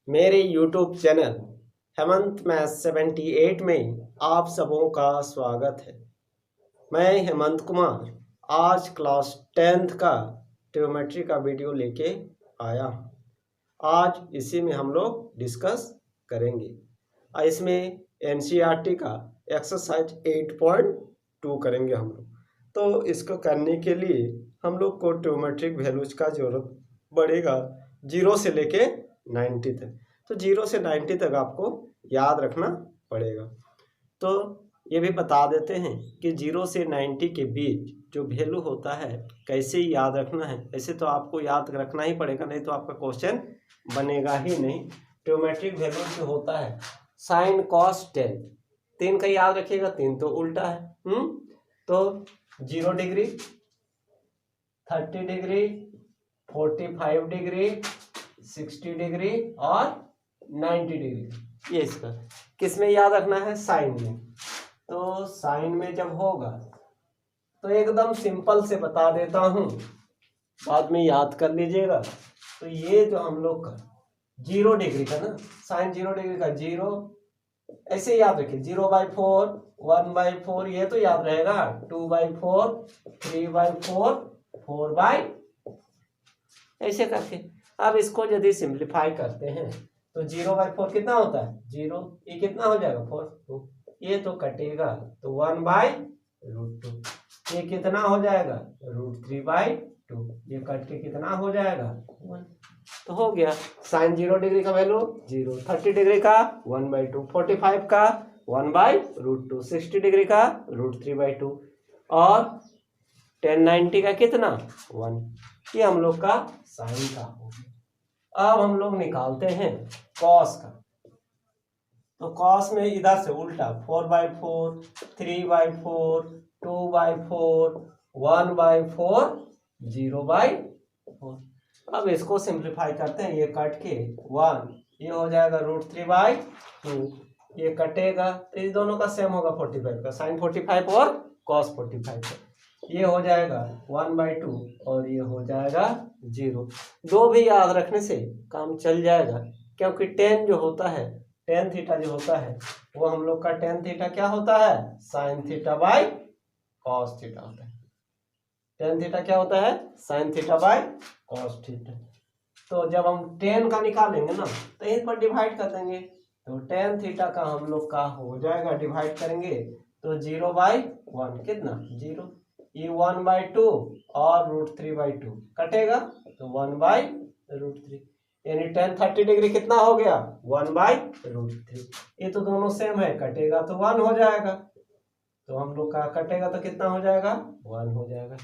मेरे YouTube channel Hemant math 78 में आप सबों का स्वागत है। मैं हेमंत कुमार आज क्लास 10th का ट्रिग्नोमेट्री का वीडियो लेके आया हूँ। आज इसी में हम लोग डिस्कस करेंगे। इसमें NCERT का एक्सरसाइज 8.2 करेंगे हम लोग। तो इसको करने के लिए हम लोग को ट्रिग्नोमेट्रिक वैल्यूज का जरूरत पड़ेगा 0 से लेके 90 तक। तो 0 से 90 तक आपको याद रखना पड़ेगा। तो ये भी बता देते हैं कि 0 से 90 के बीच जो वैल्यू होता है कैसे याद रखना है। ऐसे तो आपको याद रखना ही पड़ेगा, नहीं तो आपका क्वेश्चन बनेगा ही नहीं। ट्रिग्नोमेट्रिक वैल्यू जो होता है साइन कॉस टेन, 3 का याद रखिएगा, 3 तो उल्टा है। तो 0 डिग्री, 30 डिग्री, 45 डिग्री, 60 डिग्री और 90 डिग्री, ये इसका किस में याद रखना है? साइन में। तो साइन में जब होगा तो एकदम सिंपल से बता देता हूं, बाद में याद कर लीजिएगा। तो ये जो हम लोग का 0 डिग्री का ना, साइन 0 डिग्री का 0 ऐसे याद रखिए, 0/4, 1/4 ये तो याद रहेगा, 2/4, 3/4, 4/, ऐसे करके। अब इसको यदि सिंप्लीफाई करते हैं तो 0/4 कितना होता है? 0। ये कितना हो जाएगा? 4, 2। ये तो कटेगा तो 1/√2। ये कितना हो जाएगा? √3/2। ये कट के कितना हो जाएगा? 1। तो हो गया साइन 0 डिग्री का वैल्यू 0, 30 डिग्री का 1/2, 45 का 1/√2, 60 डिग्री का √3/2 और 1090 का कितना? 1। ये हम लोग का साइन का हो गया। अब हम लोग निकालते हैं कॉस का। तो कॉस में इधर से उल्टा 4/4, 3/4, 2/4, 1/4, 0/4। अब इसको सिंप्लीफाई करते हैं, ये कट के 1, ये हो जाएगा √3/2। ये कटेगा तो इस दोनों का सेम होगा 45 का, साइन 45 और कॉस 45 का। ये हो जाएगा 1/2 और ये हो जाएगा 0। दो भी याद रखने से काम चल जाएगा, क्योंकि टेन जो होता है, टेन थीटा जो होता है वो हम लोग का टेन थीटा क्या होता है? Sine theta by cos theta होता है। टेन थीटा क्या होता है? Sine theta by cos theta. तो जब हम टेन का निकालेंगे ना तो इन पर डिवाइड कर देंगे, तो टेन थीटा का हम लोग का हो जाएगा, डिवाइड करेंगे तो 0/1 कितना? 0। ये 1/2 और √3/2 कटेगा तो 1/√3, यानी 1030 डिग्री कितना हो गया? 1/√3। ये तो दोनों सेम है, कटेगा तो 1 हो जाएगा। तो हम लोग का कटेगा तो कितना हो जाएगा? 1 हो जाएगा।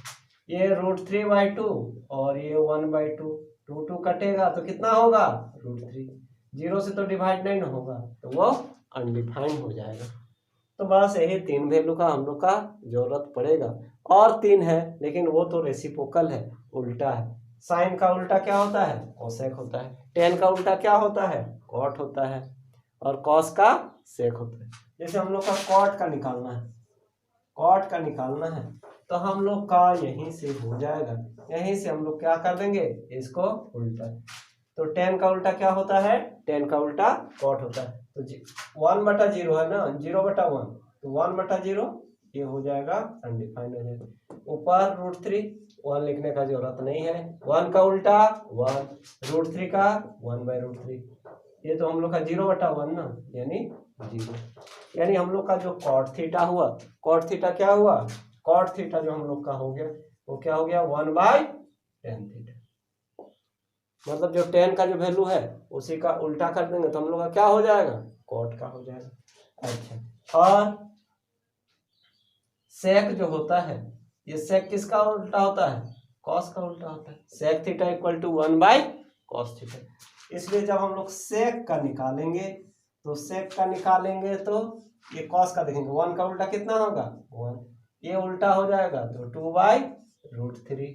ये √3/2 और ये 1/2, 2 कटेगा तो कितना होगा? √3। 0 से तो डिवाइड नहीं ना होगा तो वो अनडिफाइंड हो जाएगा। तो बस यही 3 वैल्यू का हम लोग का जरूरत पड़ेगा। और 3 है लेकिन वो तो रेसिप्रोकल है, उल्टा है। साइन का उल्टा क्या होता है? कोसेक होता है। टेन का उल्टा क्या होता है? कॉट होता है। और कॉस का सेक होता है। जैसे हम लोग का कॉट का निकालना है, कॉट का निकालना है तो हम लोग का यहीं से हो जाएगा, यहीं से हम लोग क्या कर देंगे? इसको उल्टा। तो टेन का उल्टा क्या होता है? टेन का उल्टा कॉट होता है। तो 1/0 है ना, 0/1, तो 1/0 ये हो जाएगा, अनडिफाइंड हो जाएगा। ऊपर √3, 1 लिखने का जरूरत नहीं है। 1 का उल्टा 1, √3 का 1/√3। ये तो हम लोग का 0/1 ना, यानी 0। यानी हम लोग का जो कॉट थीटा हुआ, कॉट थीटा क्या हुआ? कॉट थीटा जो हम लोग का हो गया वो क्या हो गया? 1/tan theta. मतलब जो टेन का जो वैल्यू है उसी का उल्टा कर देंगे तो हम लोग का क्या हो जाएगा? कॉट का हो जाएगा। अच्छा, और सेक जो होता है, ये सेक किसका उल्टा होता है? कॉस का उल्टा होता है। Sec theta equal to 1/cos theta. इसलिए जब हम लोग सेक का निकालेंगे तो सेक का निकालेंगे तो ये कॉस का देखेंगे, 1 का उल्टा कितना होगा? 1। ये उल्टा हो जाएगा तो 2/√3।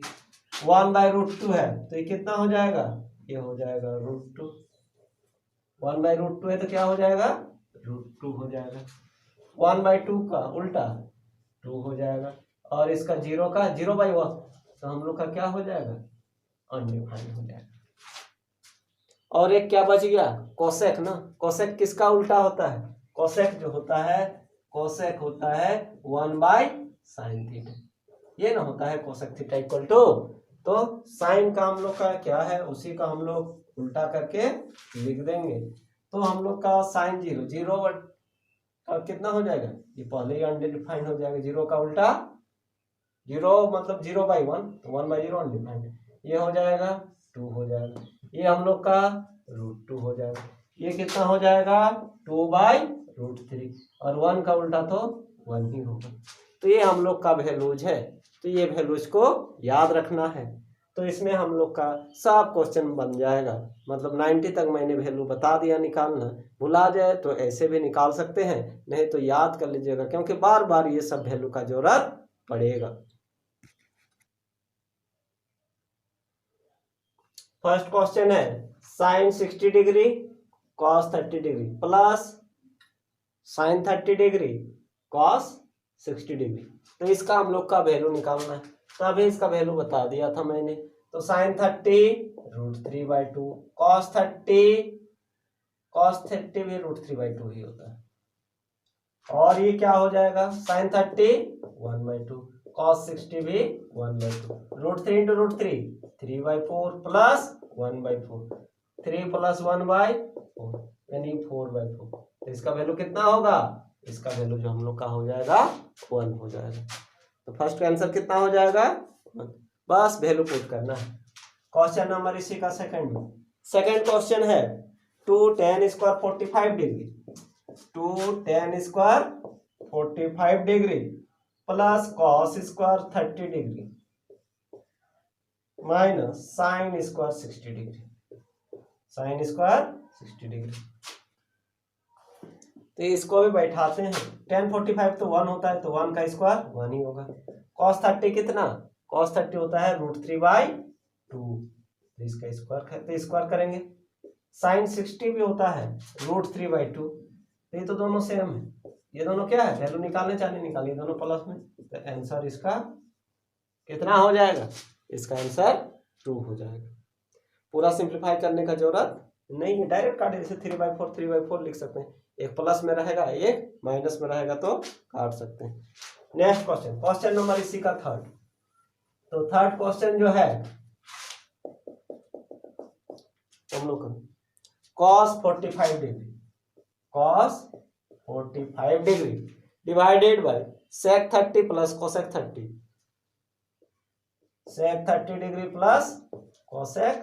1/√2 है तो ये कितना हो जाएगा? ये हो जाएगा √2। 1/√2 है तो क्या हो जाएगा? √2 हो जाएगा। 1/2 का उल्टा 2 हो जाएगा। और इसका 0 का 0/1 तो हम लोग का क्या हो जाएगा? अनडिफाइंड हो जाएगा। और एक क्या बच गया, कोसेक ना। कोसेक किसका उल्टा होता है, कोसेक जो होता है, कोसेक होता है 1/sin थीटा, ये ना होता है कोसेक थीटा इक्वल टू, तो साइन का हम लोग का क्या है, उसी का हम लोग उल्टा करके लिख देंगे। तो हम लोग का साइन 0 बट कितना हो जाएगा, ये पहले ही अनडिफाइंड हो जाएगा, 0 का उल्टा 0 मतलब 0/1, तो 1/0 अनडिफाइंड, ये हो जाएगा 2 हो जाएगा, ये हम लोग का √2 हो जाएगा, ये कितना हो जाएगा 2/√3, और 1 का उल्टा तो 1 ही होगा। तो ये हम लोग का वैल्यूज है, तो ये वैल्यूज को याद रखना है। तो इसमें हम लोग का सब क्वेश्चन बन जाएगा, मतलब 90 तक मैंने वैल्यू बता दिया निकालना, भुला जाए तो ऐसे भी निकाल सकते हैं, नहीं तो याद कर लीजिएगा, क्योंकि बार बार ये सब वैल्यू का जरूरत पड़ेगा। फर्स्ट क्वेश्चन है sine 60 degree cos 30 degree plus sine 30 degree cos 60 degree, तो इसका हम लोग का वैल्यू निकालना है। तो अभी इसका वैल्यू बता दिया था मैंने, तो साइन 30 √3/2, कॉस 30 भी √3/2 ही होता है, और ये क्या हो जाएगा साइन 30 1/2, कॉस 60 भी 1/2, √3 × √3 3/4 प्लस 1/4, 3 + 1/4 यानी 4/4, तो इसका वैल्यू कितना होगा, इसका वैल्यू जो हम लोग का हो जाएगा 1 हो जाएगा। तो फर्स्ट का आंसर कितना हो जाएगा 1, बस वैल्यू पुट करना है। क्वेश्चन नंबर इसी का सेकंड क्वेश्चन है 2 tan² 45 degree, 2 tan² 45 degree plus cos² 30 degree minus sin² 60 degree, तो इसको भी बैठाते हैं। tan 45 तो 1 होता है, तो 1 का स्क्वायर 1 ही होगा। cos 30 कितना, cos 30 होता है √3/2, तो इसका स्क्वायर करेंगे। sin 60 भी होता है √3/2, तो ये तो दोनों सेम है, ये दोनों क्या है, वैल्यू निकालने चाहे निकालिए, दोनों प्लस में, तो आंसर इसका कितना हो जाएगा, इसका आंसर 2 हो जाएगा। पूरा सिंप्लीफाई करने का जरूरत नहीं है, डायरेक्ट काटे, जैसे 3/4 लिख सकते हैं, एक प्लस में रहेगा एक माइनस में रहेगा, तो काट सकते हैं। नेक्स्ट क्वेश्चन नंबर इसी का थर्ड, तो थर्ड क्वेश्चन जो है हम लोग cos 45 degree divided by sec 30 plus cosec 30, sec 30 degree plus cosec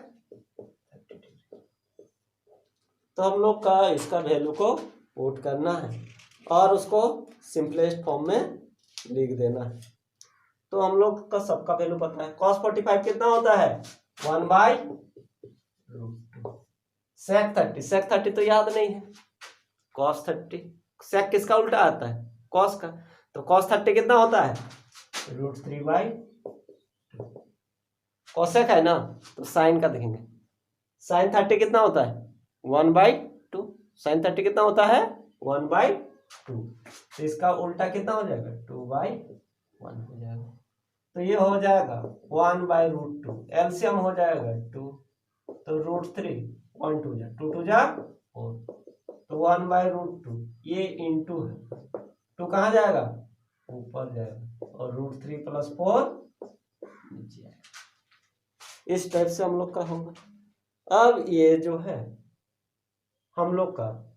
30 degree, तो हम लोग का इसका वैल्यू को पुट करना है और उसको सिंपलेस्ट फॉर्म में लिख देना है। तो हम लोग का सबका वैल्यू पता है, cos 45 कितना होता है 1/√2, sec 30 तो याद नहीं है, cos 30, sec किसका उल्टा आता है, cos का, तो cos 30 कितना होता है √3/2, cosec है ना, तो sin का देखेंगे, sin 30 कितना होता है 1/2, sin 30 कितना होता है 1/2, तो इसका उल्टा कितना हो जाएगा 2/1 हो जाएगा, तो ये हो जाएगा 1/√2, एलसीएम हो जाएगा 2, तो √3 1 2 जा 2 2 जा 4, तो 1/√2, ये इंटू है, 2 कहाँ जाएगा ऊपर जाएगा, और √3 + 4 नीचे आएगा। इस टाइप से हम लोग का होगा। अब ये जो है हम लोग का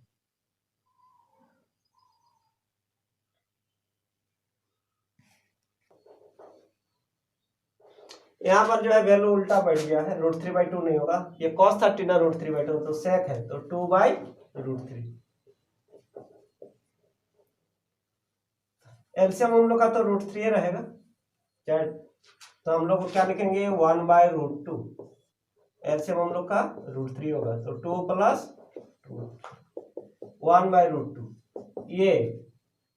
यहाँ पर जो है वैल्यू उल्टा बढ़ गया है, √3/2 नहीं होगा, ये cos 30 ना √3/2, तो sec है तो 2/√3, एलसीएम हम लोग का तो √3 रहेगा, तो हम लोग को क्या लिखेंगे 1/√2, एलसीएम हम लोग का √3 होगा, तो 2 + 2 1/√2, ये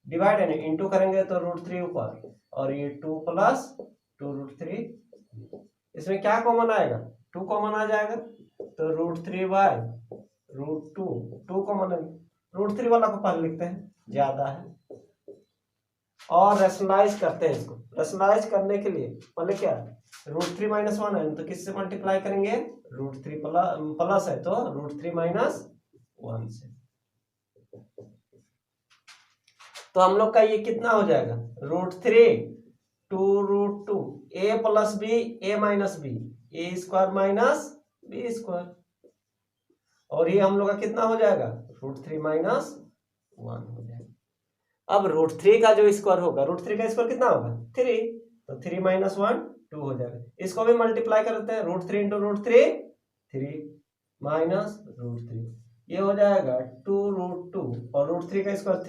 डिवाइड है इंटू करेंगे तो √3 ऊपर, और ये 2 + 2 √3, इसमें क्या कॉमन आएगा 2 कॉमन आ जाएगा, तो √3/√2, 2 कॉमन है, √3 वाला को पहले लिखते हैं, ज्यादा है, और रेशनलाइज करते हैं इसको। रेशनलाइज करने के लिए पहले क्या √3 - 1 है, तो किससे मल्टीप्लाई करेंगे √3 प्लस है तो √3 माइनस 1 से। तो हम लोग का ये कितना हो जाएगा, √3 2 a plus b a minus b a square minus b square, और ये हम लोग का कितना हो जाएगा, √3 माइनस 1 हो जाएगा। अब √3 का जो स्क्वायर होगा, √3 का स्क्वायर कितना होगा 3, तो 3 माइनस 1 2 हो जाएगा। इसको भी मल्टीप्लाई कर देते हैं, √3 इंटू √3 3 माइनस √3, ये हो जाएगा 2 और √3 का स्क्वायर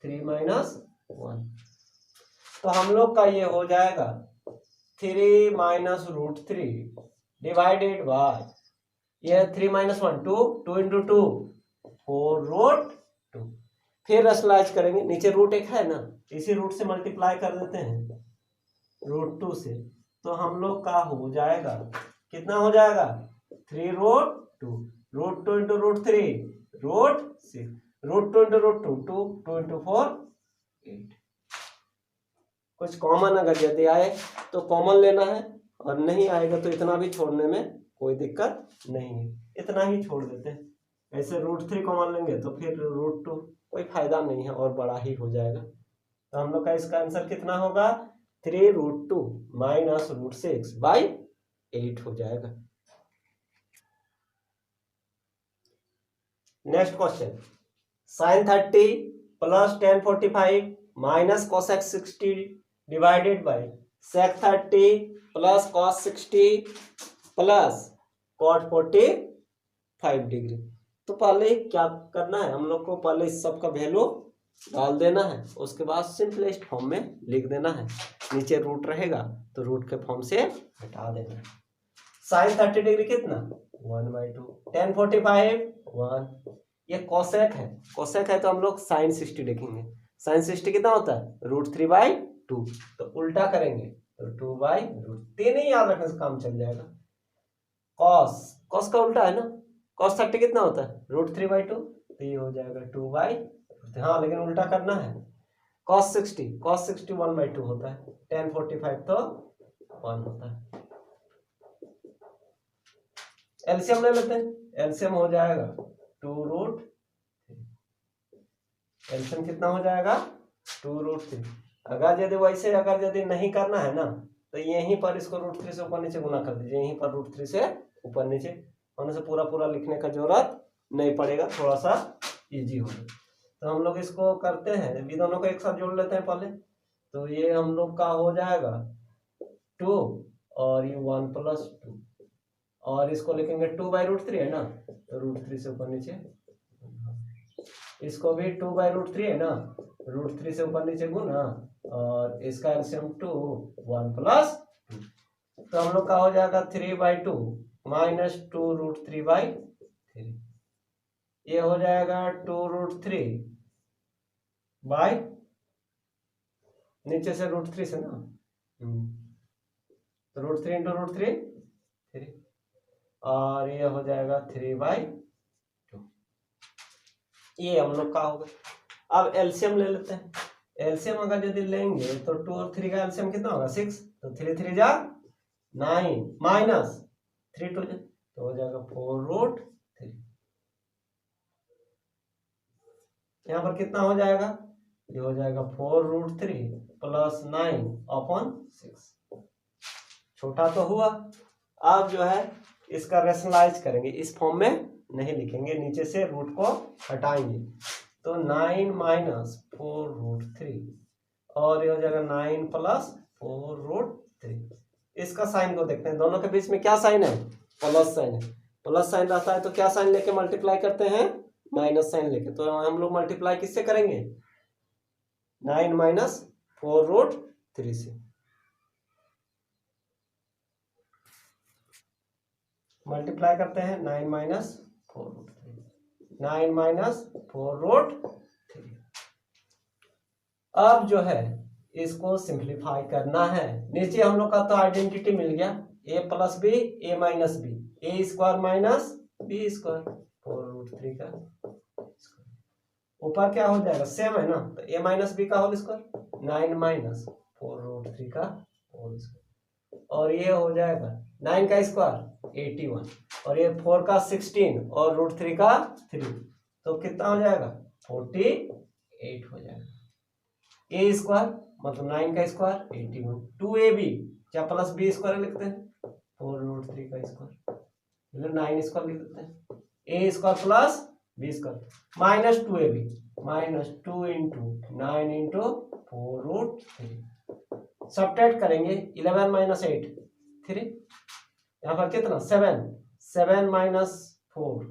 3 माइनस 1। तो हम लोग का ये हो जाएगा 3 माइनस √3 डिवाइडेड बाय, ये 3 माइनस 1 2 इंटू 2 4 √2। फिर रैशनलाइज करेंगे, नीचे रूट एक है ना, इसी रूट से मल्टीप्लाई कर देते हैं √2 से, तो हम लोग का हो जाएगा, कितना हो जाएगा 3 √2 इंटू √3 √6 √2 इंटू √2 2 इंटू 4 8। कुछ कॉमन अगर यदि आए तो कॉमन लेना है, और नहीं आएगा तो इतना भी छोड़ने में कोई दिक्कत नहीं है, इतना ही छोड़ देते हैं। ऐसे √3 कॉमन लेंगे तो फिर √2 कोई फायदा नहीं है और बड़ा ही हो जाएगा। तो हम लोग का इसका आंसर कितना होगा, 3 √2 माइनस √6 बाई 8 हो जाएगा। Next question, sin 30 plus tan 45 minus cosec 60 divided by sec 30 plus cos 60 plus cot 45 degree. तो पहले क्या करना है, हम लोग को पहले इस सब का वैल्यू डाल देना है, उसके बाद सिंपलेस्ट फॉर्म में लिख देना है, नीचे रूट रहेगा तो रूट के फॉर्म से हटा देना है। sin 30 डिग्री कितना 1/2, tan 45 1, ये कोसेक है तो हम लोग sin 60 लिखेंगे। sin 60 कितना होता है √3/2, तो उल्टा करेंगे तो 2/√3 ही याद रखने से काम चल जाएगा। cos का उल्टा है ना, cos 30 कितना होता है √3/2, तो ये हो जाएगा 2/√3। हाँ लेकिन उल्टा करना है, cos 60 1/2 होता है, tan 45 तो 1 होता है। एलसीएम ले लेते हैं, एलसीएम हो जाएगा 2√3, एलसीएम कितना हो जाएगा 2√3। अगर यदि नहीं करना है ना तो यहीं पर इसको √3 से ऊपर नीचे गुना कर दीजिए, यहीं पर √3 से ऊपर नीचे होने से पूरा लिखने का जरूरत नहीं पड़ेगा, थोड़ा सा इजी होगा। तो हम लोग इसको करते हैं, ये दोनों को एक साथ जोड़ लेते हैं पहले, तो ये हम लोग का हो जाएगा 2 और ये 1 + 2, और इसको लिखेंगे 2/√3 है ना, तो √3 से ऊपर नीचे, इसको भी 2/√3 है ना, √3 से ऊपर नीचे गुना, और इसका एलसीएम 2 1 + 2, तो हम लोग का हो जाएगा 3/2 माइनस 2√3/3, ये हो जाएगा 2√3 बाय, नीचे से √3 से ना, तो √3 इंटू √3 3, और ये हो जाएगा 3/2, ये हम लोग का होगा। अब एलसीएम ले लेते हैं, एलसीएम अगर यदि लेंगे तो 2 और 3 का एलसीएम कितना होगा 6, तो 3 3 जा 9 माइनस 3 2 तो हो जाएगा 4√3। यहाँ पर कितना हो जाएगा, ये हो जाएगा 4√3 प्लस 9/6, छोटा तो हुआ। अब जो है इसका रेशनलाइज करेंगे, इस फॉर्म में नहीं लिखेंगे, नीचे से रूट को हटाएंगे, तो 9 माइनस 4√3, और ये हो जाएगा 9 प्लस 4√3। इसका साइन को देखते हैं, दोनों के बीच में क्या साइन है, प्लस साइन है। प्लस साइन रहता है तो क्या साइन लेके मल्टीप्लाई करते हैं, माइनस साइन लेके। तो हम लोग मल्टीप्लाई किससे करेंगे, 9 माइनस 4√3 से। मल्टीप्लाई करते हैं 9 माइनस 4√3, 9 माइनस 4√3। अब जो है इसको सिंप्लीफाई करना है, नीचे हम लोग का तो आइडेंटिटी मिल गया, a + b a - b, a² minus b², 4√3 का ऊपर क्या हो जाएगा, सेम है ना, तो a - b का होल स्क्वायर, 9 माइनस 4√3 का होल स्क्वायर। और ये हो जाएगा 9 का स्क्वायर 81 और ये 4 का 16 और √3 का 3, तो कितना हो जाएगा 48 हो जाएगा। ए स्क्वायर मतलब 9 का स्क्वायर 81, 2ab क्या प्लस बी स्क्वायर लिखते हैं 4√3 का स्क्वायर मतलब 9 स्क्वायर लिख देते हैं, a square plus b square minus 2ab minus 2 into 9 into 4√3, subtract करेंगे 11 माइनस 8 3, यहाँ पर कितना 7 7 माइनस 4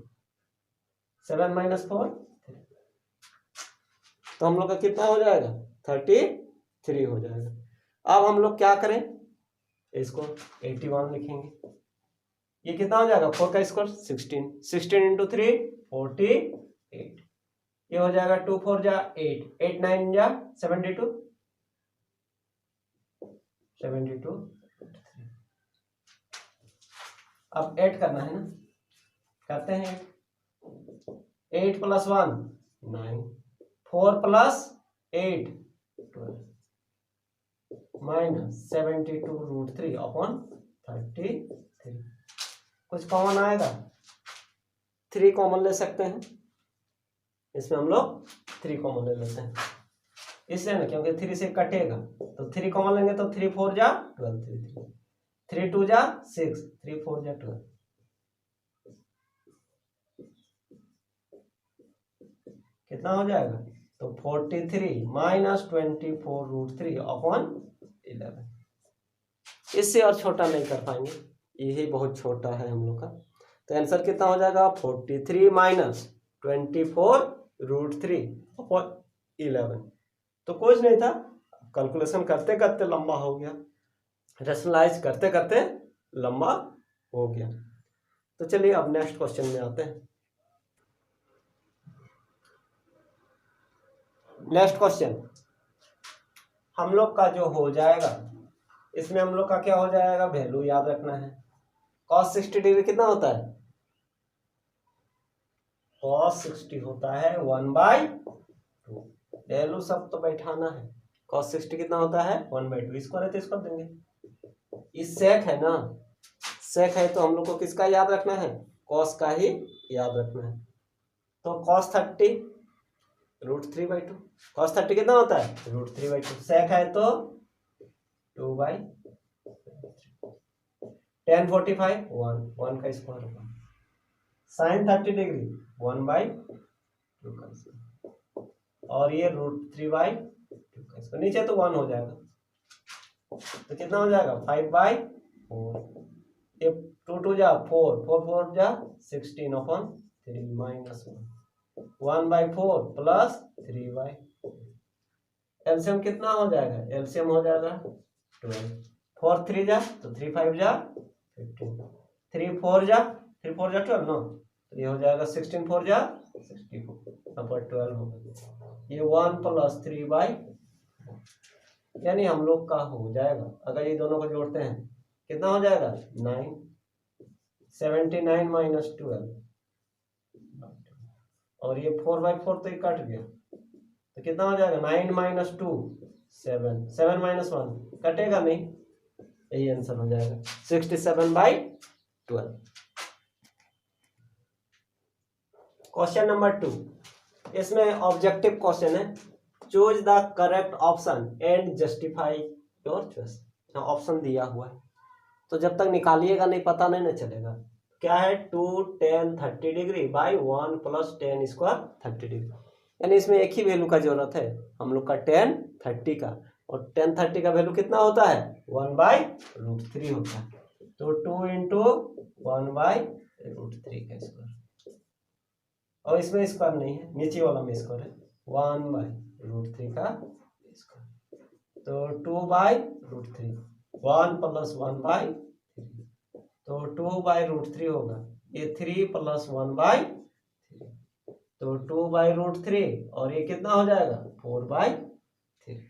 7 माइनस 4 तो हम लोग का कितना हो जाएगा 33 हो जाएगा। अब हम लोग क्या करें इसको 81 लिखेंगे, ये कितना हो जाएगा 4 का स्क्वायर 16 16 इंटू 3 48, ये हो जाएगा 2 4 जा 8 8 9 जा 72 72। अब ऐड करना है ना, करते हैं 8 प्लस 1 9 4 प्लस 8 12 माइनस 72√3 अपॉन 33, कुछ कॉमन आएगा 3 कॉमन ले सकते हैं, इसमें हम लोग 3 कॉमन ले लेते हैं इसलिए ना क्योंकि 3 से कटेगा तो 3 कॉमन लेंगे तो 3 4 जा 12 3 2 जा 6 3 4 जा 12, कितना हो जाएगा तो 43 माइनस 24√3 अपॉन 11, इससे और छोटा नहीं कर पाएंगे, यही बहुत छोटा है हम लोग का, तो आंसर कितना हो जाएगा 43 माइनस 24√3 अपॉन 11, तो कुछ नहीं था, कैलकुलेशन करते करते लंबा हो गया, रेशनलाइज करते करते लंबा हो गया। तो चलिए अब नेक्स्ट क्वेश्चन में आते हैं। नेक्स्ट क्वेश्चन हम लोग का जो हो जाएगा इसमें हम लोग का क्या हो जाएगा वैल्यू याद रखना है, cos 60 डिग्री कितना होता है cos 60 होता है 1/2, वैल्यू सब तो बैठाना है, cos 60 कितना होता है 1/2, इसको रहते इसको देंगे, इस सेक है ना, सेक है तो हम लोग को किसका याद रखना है cos का ही याद रखना है, तो cos 30 √3/2, cos 30 कितना होता है √3/2, सेक है तो 2/3, tan 45 1 का स्क्वायर होगा, sin 30 डिग्री 1/2 का स्क्वायर और ये √3/2 का स्क्वायर, नीचे तो 1 हो जाएगा तो कितना हो जाएगा 5/4, ये 2 2 जा 4 4 4 जा 16 अपॉन 3 माइनस 1/4 प्लस 3/, एलसीएम कितना हो जाएगा, एलसीएम हो जाएगा 12, 4 3 जा तो 3 5 जा 15, 3 4 जा 12 नो, तो ये हो जाएगा 16 4 जा 64 अपॉन 12 होगा, ये 1 प्लस 3/, यानी हम लोग का हो जाएगा अगर ये दोनों को जोड़ते हैं कितना हो जाएगा 9 79 माइनस 12 और ये 4/4 तो ये कट गया तो कितना हो जाएगा 9 माइनस 2 7 7 माइनस 1 कटेगा नहीं, यही आंसर हो जाएगा 67/12। क्वेश्चन नंबर 2, इसमें ऑब्जेक्टिव क्वेश्चन है, choose the correct option and justify your choice, option दिया हुआ है तो जब तक निकालिएगा नहीं पता नहीं ना चलेगा, क्या है 2 tan 30 degree by 1 plus tan square 30 degree, यानी इसमें एक ही वैल्यू का जरूरत है हम लोग का tan 30 का, और tan 30 का वैल्यू कितना होता है 1/√3 होता है, तो 2 इंटू 1/√3 का स्क्वायर, और इसमें स्क्वायर नहीं है नीचे वाला में स्क्वायर है 1/√3 का स्क्वायर, तो 2/√3 1 प्लस 1/3 तो 2/√3 होगा, ये 3 प्लस 1/3 तो 2/√3 और ये कितना हो जाएगा 4/3।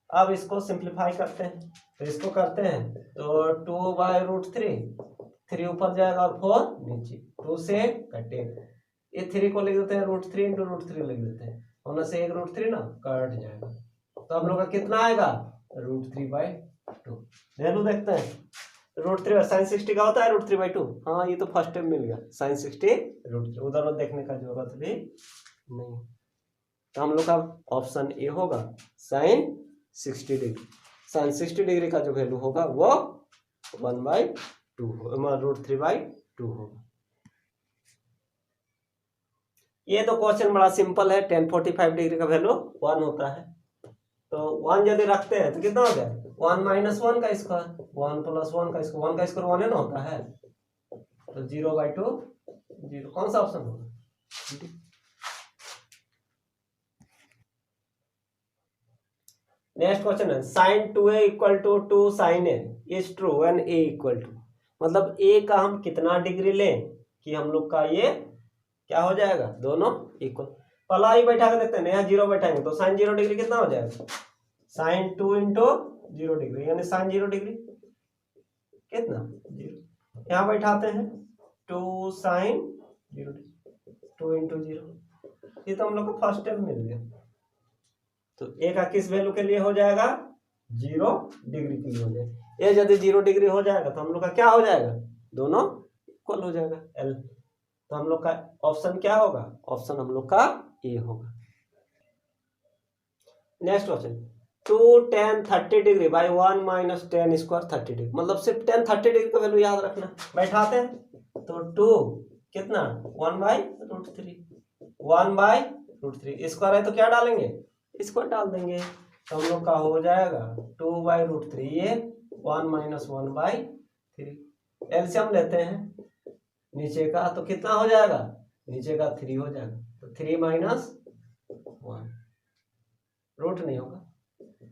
अब इसको सिंप्लीफाई करते हैं तो इसको करते हैं तो 2/√3 3 ऊपर जाएगा और 4 नीचे, 2 से कटेगा, ये 3 को लिख देते हैं √3 इंटू √3 लिख देते हैं, होने से एक √3 ना कट जाएगा, तो हम लोग का कितना आएगा √3/2 2। वैल्यू देखते हैं। √3 साइन 60 का होता है √3/2। हाँ ये तो फर्स्ट टाइम मिल गया, साइन 60 √3, उधर देखने का जरूरत भी नहीं। तो हम लोग का ऑप्शन ए होगा साइन 60 डिग्री। साइन 60 डिग्री का जो वैल्यू होगा वो 1/2 √3/2 होगा। ये तो क्वेश्चन बड़ा सिंपल है। tan 45 डिग्री का वैल्यू 1 होता है, तो 1 यदि रखते हैं तो कितना हो गया 1 - 1 का स्क्वायर, 1 + 1 का स्क्वायर, 1 का स्क्वायर 1 है ना होता है, तो 0/2 0। कौन सा ऑप्शन होगा? नेक्स्ट क्वेश्चन है sin 2a = 2 sin a is true when a = मतलब a का हम कितना डिग्री लें कि हम लोग का ये क्या हो जाएगा, दोनों इक्वल। पहला ही बैठा के देखते हैं, यहाँ 0 बैठाएंगे तो sin 0 डिग्री कितना हो जाएगा, sin 2 × 0 डिग्री यानी sin 0 डिग्री कितना 0। यहाँ बैठाते हैं 2 sin 0 डिग्री, 2 × 0। ये तो हम लोग को फर्स्ट टाइम मिल गया। तो ए का किस वैल्यू के लिए हो जाएगा, 0 डिग्री के लिए हो जाएगा। ए यदि 0 डिग्री हो जाएगा तो हम लोग का क्या हो जाएगा, दोनों इक्वल हो जाएगा एल। तो हम लोग का ऑप्शन क्या होगा, ऑप्शन हम लोग का ए होगा। Next question 2 tan 30 degree by 1 - tan square 30 degree, मतलब सिर्फ tan 30 डिग्री का वैल्यू याद रखना। बैठाते हैं तो 2 कितना 1/√3, 1/√3 स्क्वायर है तो क्या डालेंगे, स्क्वायर डाल देंगे। तो हम लोग का हो जाएगा 2/√3, ये 1 - 1/3। एलसीएम लेते हैं नीचे का तो कितना हो जाएगा, नीचे का 3 हो जाएगा, तो 3 - 1 रूट नहीं होगा,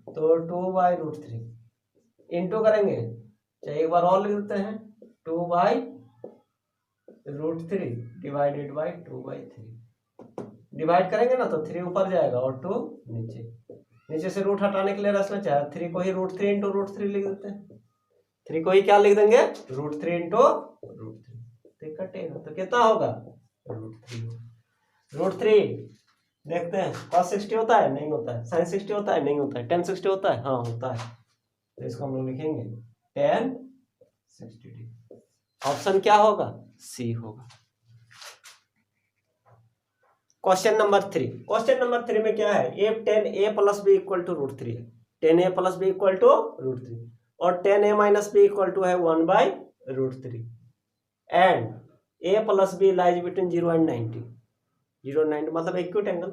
तो 2/√3 इंटू करेंगे, चाहे एक बार और लिख देते हैं 2/√3 डिवाइडेड बाई 2/3। डिवाइड करेंगे ना तो 3 ऊपर जाएगा और 2 नीचे, नीचे से रूट हटाने के लिए रचना चाहे 3 को ही √3 × √3 लिख देते हैं। 3 को ही क्या लिख देंगे, √3 × √3, तो कटेगा तो कितना होगा √3। देखते हैं cos 60 होता है, नहीं होता है। sin 60 होता है, नहीं होता है। tan 60 होता है, हाँ होता है। तो इसको हम लोग लिखेंगे tan 60। ऑप्शन क्या होगा, सी होगा। Question number 3। क्वेश्चन नंबर 3 में क्या है, ए tan a + b = √3 है। tan a + b = √3 और tan a - b = है 1/√3 and a + b lies between 0 and 90। 0 and 90 मतलब एक्यूट एंगल,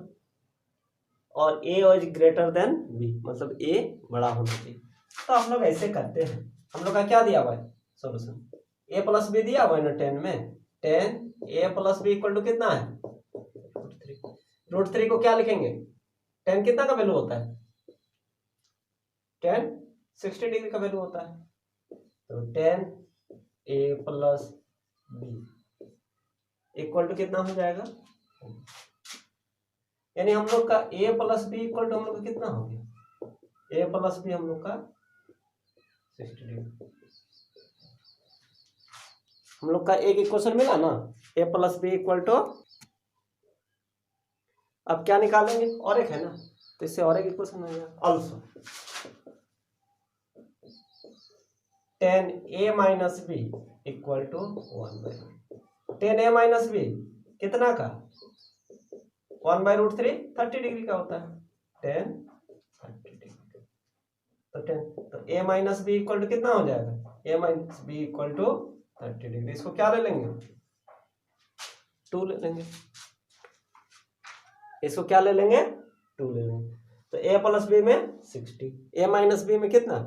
और a is greater than b मतलब a बड़ा होना चाहिए। तो हम लोग ऐसे करते हैं, हम लोग का क्या दिया हुआ है सॉल्यूशन, a + b दिया हुआ है ना 10 में, tan a + b = कितना है √3 को क्या लिखेंगे, tan कितना का वैल्यू होता है, tan 60 डिग्री का वैल्यू होता है। तो tan a + b = कितना हो जाएगा, यानी हम लोग का a + b = हम लोग का कितना हो गया, a + b हम लोग का 60 डिग्री। हम लोग का एक इक्वेशन मिला ना, a + b = अब क्या निकालेंगे, और एक है ना, तो इससे और एक इक्वेशन हो गया also tan a - b = 1/√3। tan a - b कितना का 1/√3 30 डिग्री का होता है, tan 30 डिग्री। तो a - b = कितना हो जाएगा, a - b = 30 डिग्री। इसको क्या ले लेंगे 2 ले लेंगे, इसको क्या ले लेंगे 2 ले लेंगे। तो a + b में 60, a - b में कितना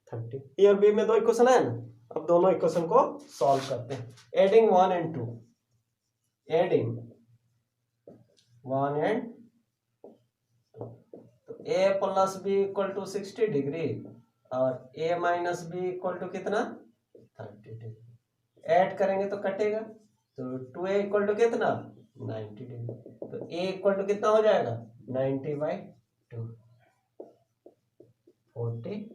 30। ए और बी में 2 इक्वेशन है ना, अब दोनों इक्वेशन को सॉल्व करते हैं। एडिंग 1 and 2, एडिंग 1 and 2, तो a + b = 60 डिग्री और a - b = कितना 30 डिग्री। ऐड करेंगे तो कटेगा, तो 2a = कितना 90 डिग्री। तो a = कितना हो जाएगा 90/2 40।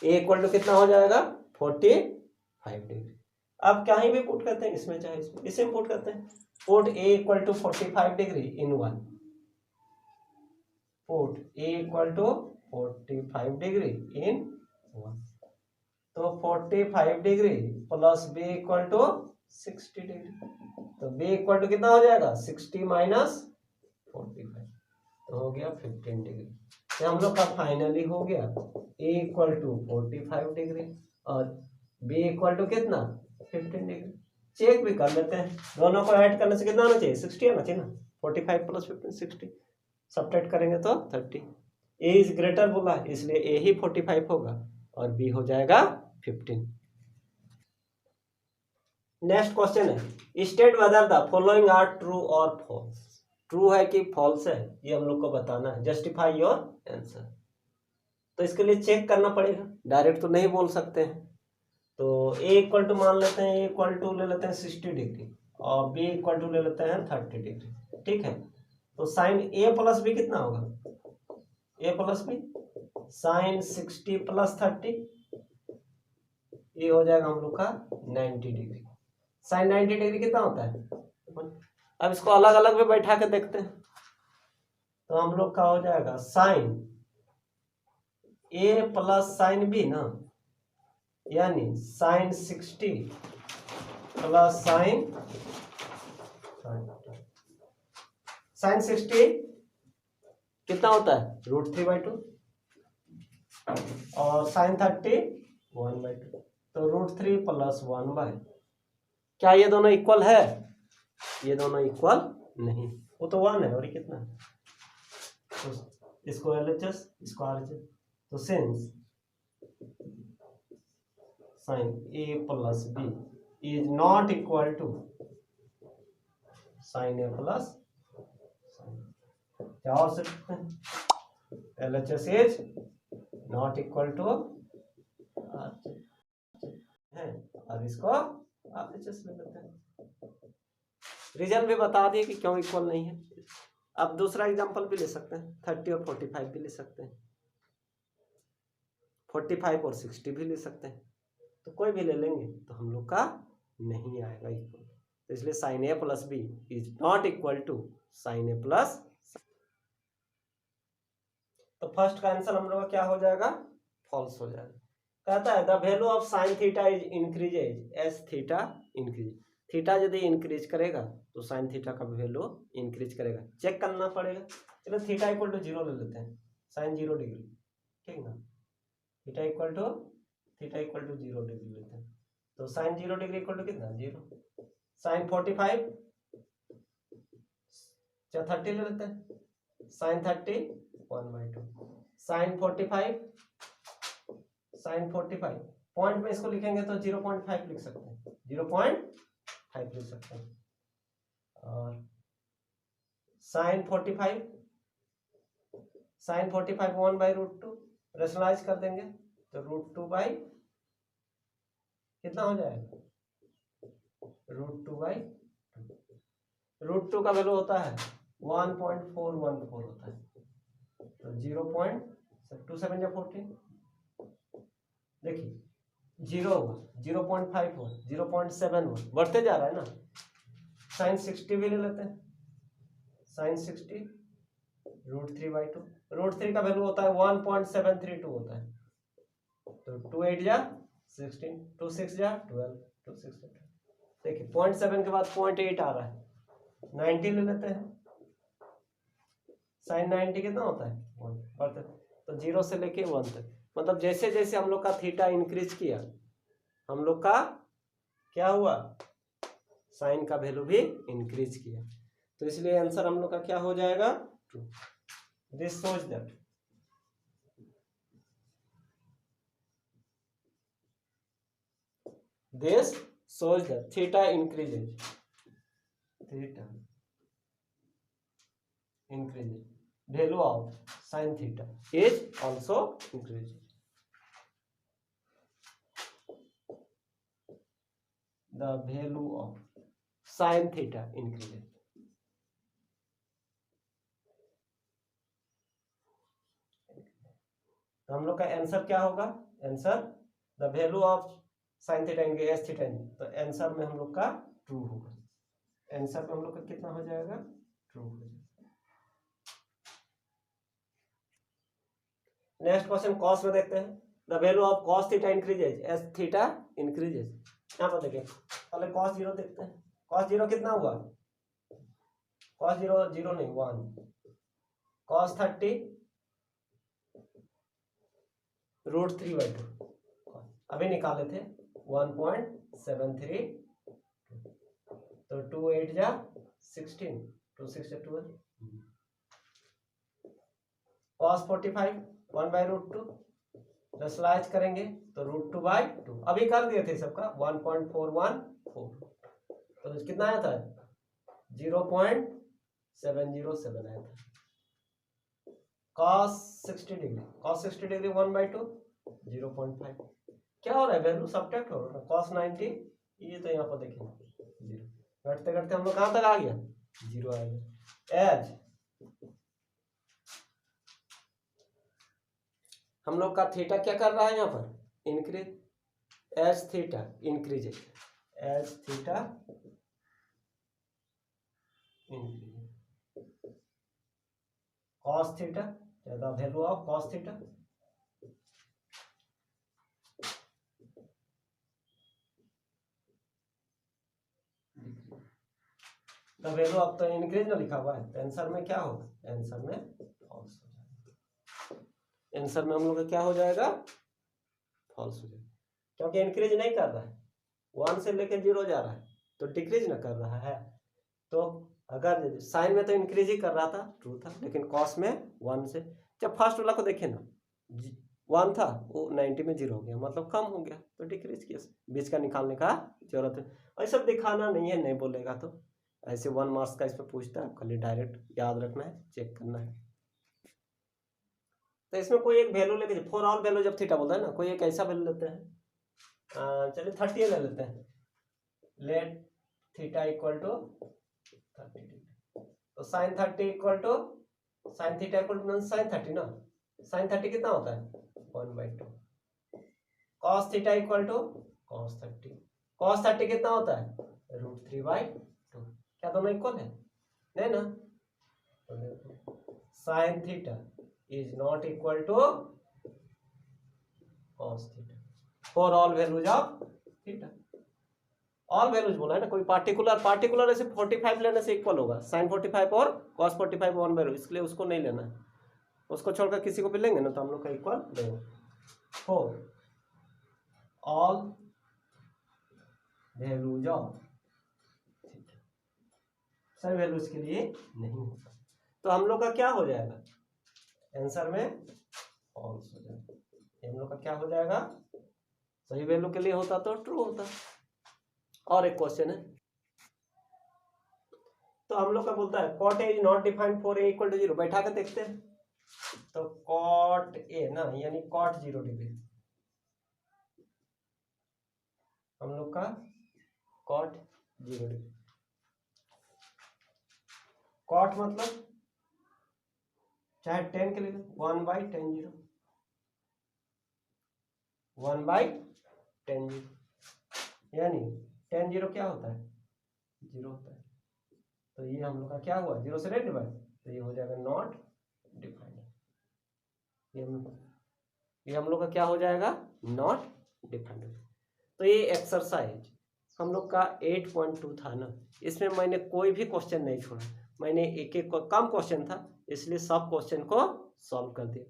a = कितना हो जाएगा 45 डिग्री। अब कहीं भी पुट करते हैं, इसमें चाहे इसमें, इसे पुट करते हैं। Put a = 45 degree in 1, put a = 45 degree in 1। तो 45 degree plus b equal to 60 degree. तो बी इक्वल टू कितना हो जाएगा 60 माइनस 45, तो हो गया 15 डिग्री। तो हम लोग का फाइनली हो गया ए इक्वल टू 45 डिग्री और बी इक्वल टू कितना 15 डिग्री। चेक भी कर लेते हैं, दोनों को ऐड करने से कितना आना चाहिए 60 आना चाहिए ना। 45 प्लस 15 60, सब्ट्रैक्ट करेंगे तो 30। ए इज ग्रेटर बोला इसलिए ए ही 45 होगा और बी हो जाएगा 15। नेक्स्ट क्वेश्चन है state whether the following are true और फॉल्स। ट्रू है कि फॉल्स है ये हम लोग को बताना है। Justify your answer. तो इसके लिए चेक करना पड़ेगा, डायरेक्ट तो नहीं बोल सकते हैं। तो ए इक्वल टू मान लेते हैं, ए इक्वल टू ले लेते हैं 60 डिग्री और बी इक्वल टू ले लेते हैं 30 डिग्री। ठीक है, तो साइन ए प्लस बी कितना होगा, ए प्लस बी साइन 60 प्लस 30, ये हो जाएगा हम लोग का 90 डिग्री। साइन 90 डिग्री कितना होता है। अब इसको अलग अलग में बैठा के देखते हैं, तो हम लोग का हो जाएगा साइन ए प्लस साइन बी ना, यानी साइन 60 प्लस साइन 60 कितना होता है √3/2 और साइन 30 1/2, तो √3 प्लस 1/, क्या ये दोनों इक्वल है, ये दोनों इक्वल नहीं, वो तो 1 है और ये कितना है, तो इसको LHS इसको RHS, तो since sine A plus B is not equal to sine A plus क्या और सकते हैं, LHS is not equal to है, अब इसको RHS ले लेते हैं। रीजन भी बता दिए कि क्यों इक्वल नहीं है। अब दूसरा एग्जांपल भी ले सकते हैं, 30 और 45 भी ले सकते हैं, 45 और 60 भी ले सकते हैं, तो कोई भी ले लेंगे तो हम लोग का नहीं आएगा इक्वल। तो इसलिए sine A plus b is not equal to sine A plus. तो फर्स्ट का आंसर हम लोग का क्या हो जाएगा, फॉल्स हो जाएगा। कहता है the value of sine theta is increases S theta increase. Theta यदि इंक्रीज करेगा तो साइन थीटा का वैल्यू इंक्रीज करेगा। चेक करना पड़ेगा, चलो थीटा इक्वल टू 0 ले लेते हैं, साइन 0 डिग्री, ठीक ना, थीटा इक्वल टू 0 डिग्री लेते हैं, तो साइन 0 डिग्री इक्वल टू कितना 0। साइन 45 क्या 30 ले लेते हैं, साइन 30 1/2, साइन 45 पॉइंट में इसको लिखेंगे तो 0.5 लिख सकते हैं, 0.5 लिख सकते हैं। और साइन 45 1/√2 रेशनलाइज कर देंगे तो √2 कितना हो जाएगा, √2 का वैल्यू होता है 1.414 होता है, तो 0.27 या 14 देखिए 0 हुआ, 0.5 हुआ, 0.7 हुआ, बढ़ते जा रहा है ना। साइन 60 भी ले लेते हैं, साइन 60 √3/2, √3 का वैल्यू होता है 1.732 होता है, तो 2 8 जा 16, 2 6 जा 12, 2 6 जा 12। देखिए 0.7 के बाद 0.8 आ रहा है, 90 ले लेते हैं, साइन 90 कितना होता है 1 बढ़ते, तो 0 से लेके 1 तक, मतलब जैसे जैसे हम लोग का थीटा इंक्रीज किया हम लोग का क्या हुआ, साइन का वैल्यू भी इंक्रीज किया, तो इसलिए आंसर हम लोग का क्या हो जाएगा true. This shows that theta increases value of sin theta is also increases। The value of sin theta increases। तो हम लोग का आंसर क्या होगा, answer the value of sine theta increase S theta, तो आंसर में हम लोग का ट्रू होगा, आंसर में हम लोग का कितना हो जाएगा ट्रू हो जाएगा। नेक्स्ट क्वेश्चन कॉस में देखते हैं। The value of cos theta increases as theta increases. यहाँ पर देखिए पहले cos 0 देखते हैं। cos 0 कितना हुआ? cos 0 0 नहीं 1। cos 30 √3/2 अभी निकाले थे 1.73। तो 2 8 जा 16, 2 6 जा 12। cos 45 1/√2 रसलाइज करेंगे तो √2/2। अभी कर दिए थे सबका 1.414। तो कितना आया था? 0.707 आया था। cos 60 degree 1/2 0.5। क्या हो रहा है? वैल्यू सब्ट्रैक्ट हो रहा है। cos 90 ये तो यहाँ पर देखिए 0 घटते घटते हम लोग कहाँ तक आ गया? 0 आ गया। एज हम लोग का थीटा क्या कर रहा है यहाँ पर? Increase. As theta increase, as theta increase. cos theta the value of cos theta the value of तो इंक्रीज में लिखा हुआ है। तो आंसर में क्या होगा? आंसर में फॉल्स हो जाएगा। आंसर में हम लोग का क्या हो जाएगा? फॉल्स हो जाएगा, क्योंकि इंक्रीज नहीं कर रहा है। 1 से लेके 0 जा रहा है तो डिक्रीज ना कर रहा है। तो अगर साइन में तो इंक्रीज ही कर रहा था, ट्रू था, लेकिन कॉस में 1 से, जब फर्स्ट वाला को देखे ना 1 था वो 90 में 0 हो गया, मतलब कम हो गया, तो डिक्रीज किया। बीच का निकालने का जरूरत है। और सब दिखाना नहीं है, नहीं बोलेगा तो ऐसे 1 मार्क्स का इस पर पूछता है, खाली डायरेक्ट याद रखना है, चेक करना है। तो इसमें कोई एक वैल्यू लेके, फॉर ऑल वैल्यू जब थीटा बोलता है ना, कोई एक ऐसा वैल्यू लेते हैं। चलिए 30 ले लेते हैं। Let theta equal to 30 degree. तो sine 30 equal to sine theta equal to sine 30 ना। साइन 30 कितना होता है? 1/2। Cos theta equal to cos 30। Cos 30 कितना होता है? √3/2। क्या दोनों इक्वल है? नहीं ना। तो sine theta is not equal to cos theta for all values of theta. All values बोला है ना, कोई पार्टिकुलर ऐसे 45 लेने से इक्वल होगा। साइन 45 और कॉस 45 1/2, इसलिए उसको नहीं लेना है। उसको छोड़कर किसी को भी लेंगे ना तो हम लोग का इक्वल देंगे। For all values of theta, सभी वैल्यूज के लिए नहीं होता। तो हम लोग का क्या हो जाएगा? आंसर में फॉल्स हो जाएगा। हम लोग का क्या हो जाएगा? सही वैल्यू के लिए होता तो ट्रू होता। और एक क्वेश्चन है, तो हम लोग का बोलता है cot A is not defined for A equal to 0। बैठा कर देखते हैं। तो कॉट ए ना, यानी कॉट 0 डिग्री, हम लोग का कॉट 0 डिग्री। कॉट मतलब चाहे 10 के लिए 1/tan 0, 1/tan 0, यानी tan 0 क्या होता है? 0 होता है। तो ये हम लोग का क्या हुआ? 0 से नहीं डिवाइड, तो ये हो जाएगा नॉट डिफाइंड। ये हम लोग का क्या हो जाएगा? Not defined. तो ये एक्सरसाइज हम लोग का 8.2 था ना, इसमें मैंने कोई भी क्वेश्चन नहीं छोड़ा। मैंने एक कम क्वेश्चन था, इसलिए सब क्वेश्चन को सॉल्व कर दिया।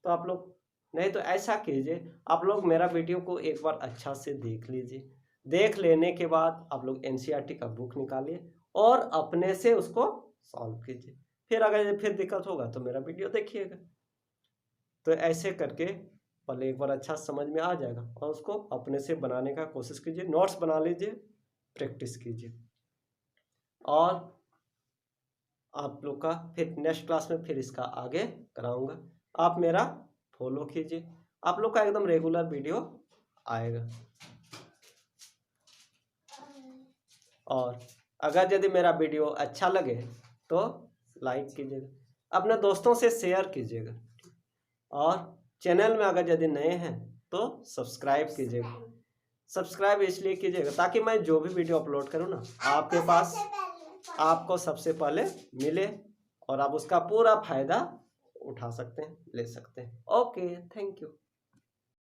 तो आप लोग नहीं तो ऐसा कीजिए, आप लोग मेरा वीडियो को एक बार अच्छा से देख लीजिए। देख लेने के बाद आप लोग एनसीईआरटी का बुक निकालिए और अपने से उसको सॉल्व कीजिए। फिर अगर फिर दिक्कत होगा तो मेरा वीडियो देखिएगा। तो ऐसे करके पहले एक बार अच्छा समझ में आ जाएगा और उसको अपने से बनाने का कोशिश कीजिए। नोट्स बना लीजिए, प्रैक्टिस कीजिए। और आप लोग का फिर नेक्स्ट क्लास में फिर इसका आगे कराऊंगा। आप मेरा फॉलो कीजिए, आप लोग का एकदम रेगुलर वीडियो आएगा। और अगर यदि मेरा वीडियो अच्छा लगे तो लाइक कीजिएगा, अपने दोस्तों से शेयर कीजिएगा, और चैनल में अगर यदि नए हैं तो सब्सक्राइब कीजिएगा। सब्सक्राइब इसलिए कीजिएगा ताकि मैं जो भी वीडियो अपलोड करूँ ना आपके पास, आपको सबसे पहले मिले और आप उसका पूरा फायदा उठा सकते हैं, ले सकते हैं। Okay, thank you.